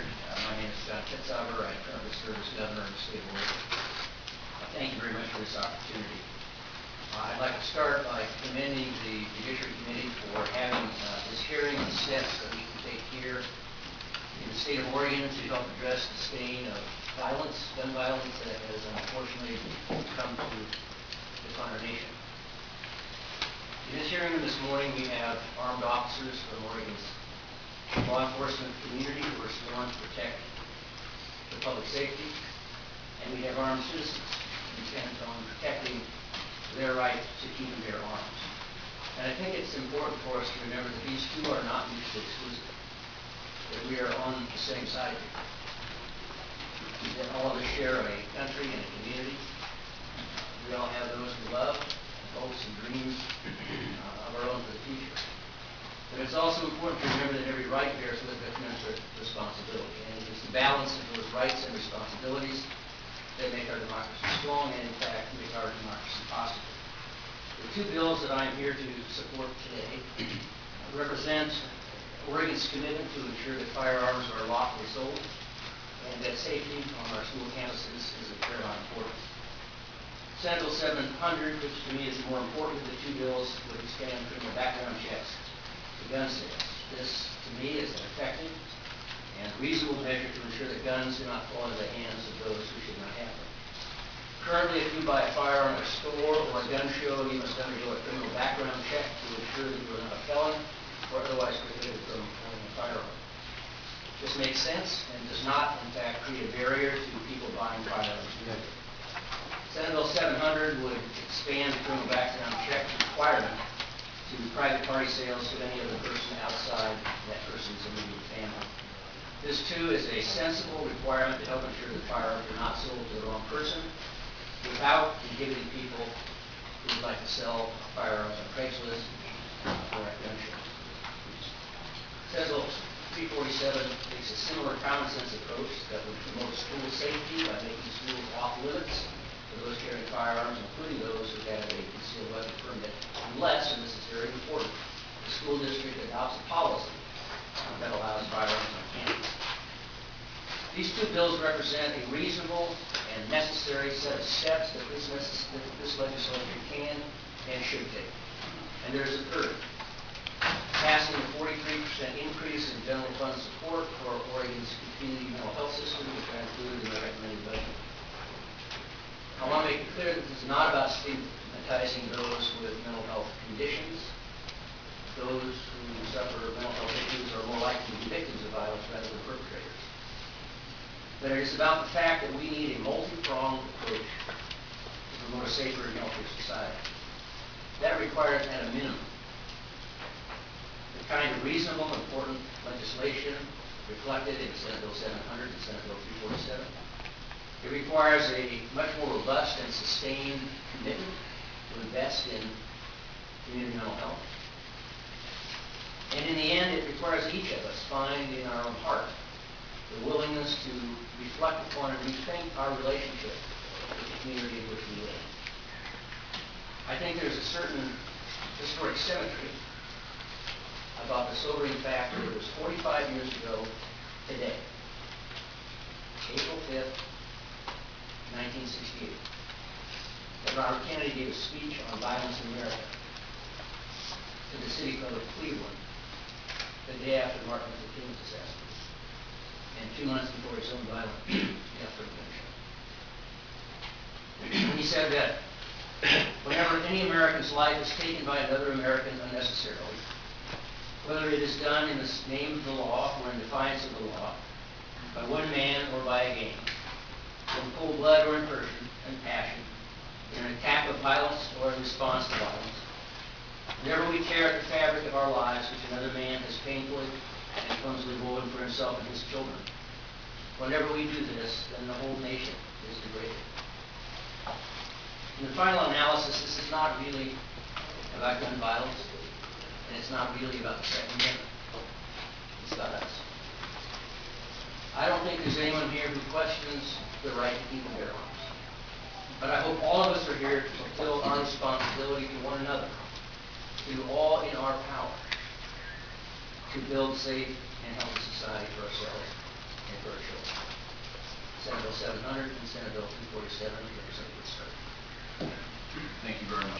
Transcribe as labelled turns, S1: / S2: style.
S1: My name is Governor Kitzhaber. I currently serve as governor of the state of Oregon. Thank you very much for this opportunity. I'd like to start by commending the Judiciary Committee for having this hearing on steps that we can take here in the state of Oregon to help address the stain of violence, gun violence, that has unfortunately come to define our nation. In this hearing this morning, we have armed officers from Oregon's law enforcement community who are sworn to protect the public safety, and we have armed citizens intent on protecting their right to keep and bear arms. And I think it's important for us to remember that these two are not mutually exclusive, that we are on the same side here, that all of us share a country and a community. We all have those we love, and hopes and dreams of our own for the future. But it's also important to remember that every right bears with it commensurate responsibility. And it is the balance of those rights and responsibilities that make our democracy strong and, in fact, make our democracy possible. The two bills that I'm here to support today represent Oregon's commitment to ensure that firearms are lawfully sold and that safety on our school campuses is of paramount importance. Senate Bill 700, which to me is more important than the two bills, would expand criminal background checks to gun sales. This, to me, is an effective and reasonable measure to ensure that guns do not fall into the hands of those who should not have them. Currently, if you buy a firearm at a store or a gun show, you must undergo a criminal background check to ensure that you are not a felon or otherwise prohibited from owning a firearm. This makes sense and does not, in fact, create a barrier to people buying firearms. Senate Bill 700 would expand the criminal background check requirement to private party sales to any other person outside that person's immediate family. This, too, is a sensible requirement to help ensure that firearms are not sold to the wrong person without inhibiting people who would like to sell firearms on Craigslist or at gun shows. Senate Bill 347 takes a similar common-sense approach that would promote school safety by making schools off-limits for those carrying firearms, including those who have a concealed weapon permit, unless, and this is very important, the school district adopts a policy that allows firearms on campus. These two bills represent a reasonable and necessary set of steps that this legislature can and should take. And there's a third, passing a 43% increase in general fund support for Oregon's community mental health system, which I included in the recommended budget. I want to make it clear that this is not about stigmatizing those with mental health conditions. Those who suffer mental health issues are more likely to be victims of violence rather than perpetrators. But it is about the fact that we need a multi-pronged approach to promote a safer and healthier society. That requires, at a minimum, the kind of reasonable, important legislation reflected in Senate Bill 700 and Senate Bill 347. It requires a much more robust and sustained commitment to invest in community mental health. And in the end, it requires each of us find in our own heart the willingness to reflect upon and rethink our relationship with the community in which we live. I think there's a certain historic symmetry about the sobering fact that it was 45 years ago today, April 5th, 1968, that Robert Kennedy gave a speech on violence in America to the city of Cleveland the day after Martin Luther King was assassinated, and 2 months before his own violent death from gunshot. He said that whenever any American's life is taken by another American unnecessarily, whether it is done in the name of the law or in defiance of the law, by one man or by a gang, in cold blood or in passion, in an attack of violence or in response to violence, whenever we tear at the fabric of our lives which another man has painfully and clumsily woven for himself and his children, whenever we do this, then the whole nation is degraded. In the final analysis, this is not really about gun violence, and it's not really about the Second Amendment. It's about us. I don't think there's anyone here who questions the right to keep and bear arms. But I hope all of us are here to fulfill our responsibility to one another, to do all in our power to build a safe and healthy society for ourselves for a show. Senate Bill 700 and Senate Bill 247 give us a good start.
S2: Thank you very much.